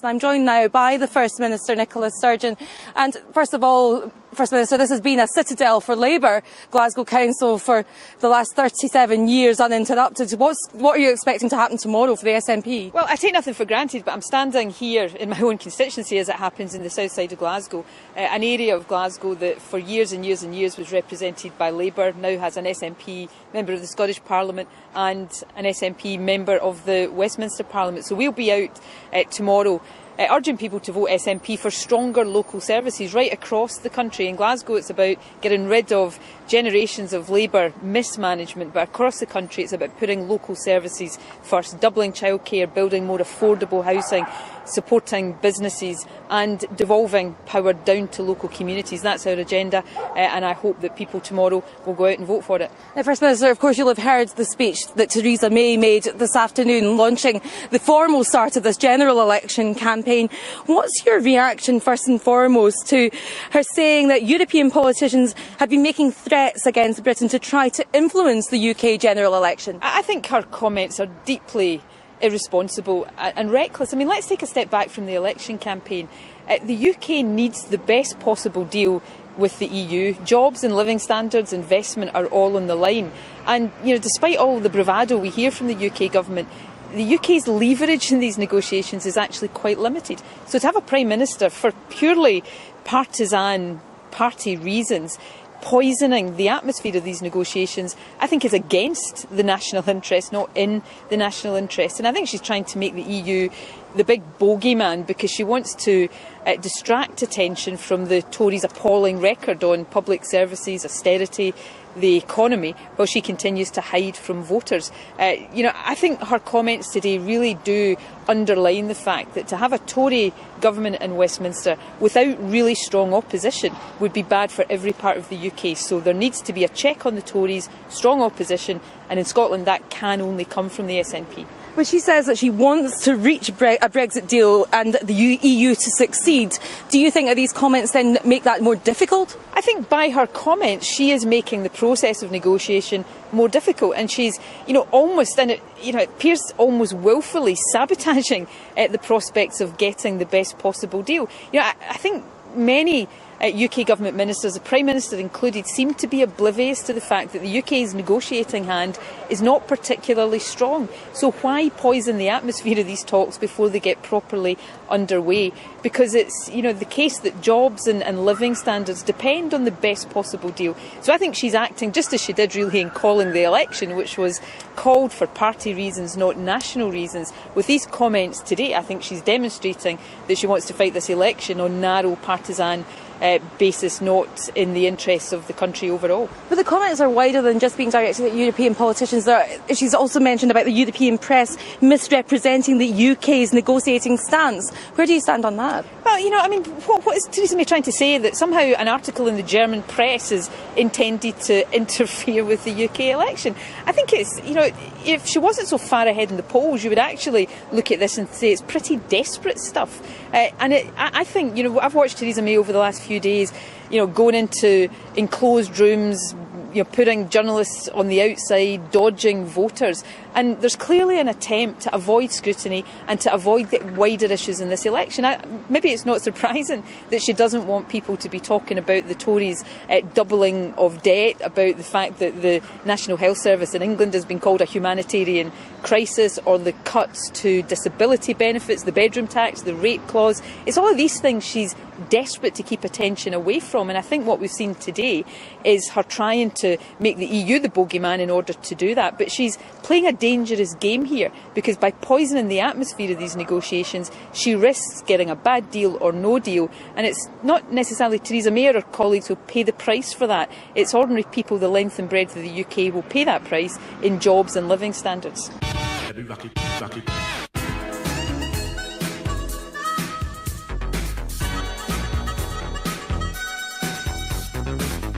I'm joined now by the First Minister, Nicola Sturgeon. And first of all, First Minister, this has been a citadel for Labour, Glasgow Council, for the last 37 years uninterrupted. What are you expecting to happen tomorrow for the SNP? Well, I take nothing for granted, but I'm standing here in my own constituency, as it happens, in the south side of Glasgow, an area of Glasgow that for years and years and years was represented by Labour, now has an SNP member of the Scottish Parliament and an SNP member of the Westminster Parliament. So we'll be out tomorrow urging people to vote SNP for stronger local services right across the country. In Glasgow, it's about getting rid of generations of Labour mismanagement, but across the country it's about putting local services first, doubling childcare, building more affordable housing, supporting businesses and devolving power down to local communities. That's our agenda, and I hope that people tomorrow will go out and vote for it. Now, First Minister, of course you'll have heard the speech that Theresa May made this afternoon, launching the formal start of this general election campaign. What's your reaction, first and foremost, to her saying that European politicians have been making threats against Britain to try to influence the UK general election? I think her comments are deeply irresponsible and reckless. I mean, let's take a step back from the election campaign. The UK needs the best possible deal with the EU. Jobs and living standards, investment are all on the line. And, you know, despite all the bravado we hear from the UK government, the UK's leverage in these negotiations is actually quite limited. So to have a Prime Minister for purely partisan party reasons poisoning the atmosphere of these negotiations, I think is against the national interest, not in the national interest. And I think she's trying to make the EU the big bogeyman because she wants to distract attention from the Tories' appalling record on public services, austerity, the economy, while she continues to hide from voters. I think her comments today really do underline the fact that to have a Tory government in Westminster without really strong opposition would be bad for every part of the UK. So there needs to be a check on the Tories, strong opposition, and in Scotland that can only come from the SNP. Well, she says that she wants to reach a Brexit deal and the EU to succeed. Do you think that these comments then make that more difficult? I think by her comments she is making the process of negotiation more difficult, and she's, almost, and it appears almost willfully sabotaging the prospects of getting the best possible deal. I think many UK government ministers, the Prime Minister included, seem to be oblivious to the fact that the UK's negotiating hand is not particularly strong. So why poison the atmosphere of these talks before they get properly underway? Because it's the case that jobs and living standards depend on the best possible deal. So I think she's acting just as she did really in calling the election, which was called for party reasons, not national reasons. With these comments today, I think she's demonstrating that she wants to fight this election on narrow partisan basis, not in the interests of the country overall. But the comments are wider than just being directed at European politicians. She's also mentioned about the European press misrepresenting the UK's negotiating stance. Where do you stand on that? Well, what is Theresa May trying to say? That somehow an article in the German press is intended to interfere with the UK election? I think it's, if she wasn't so far ahead in the polls, you would actually look at this and say it's pretty desperate stuff. I think, I've watched Theresa May over the last few days, going into enclosed rooms, putting journalists on the outside, dodging voters. And there's clearly an attempt to avoid scrutiny and to avoid the wider issues in this election. Maybe it's not surprising that she doesn't want people to be talking about the Tories' doubling of debt, about the fact that the National Health Service in England has been called a humanitarian crisis, or the cuts to disability benefits, the bedroom tax, the rape clause. It's all of these things she's desperate to keep attention away from. And I think what we've seen today is her trying to make the EU the bogeyman in order to do that. But she's playing a dangerous game here, because by poisoning the atmosphere of these negotiations, she risks getting a bad deal or no deal. And it's not necessarily Theresa May or her colleagues who pay the price for that. It's ordinary people the length and breadth of the UK will pay that price in jobs and living standards.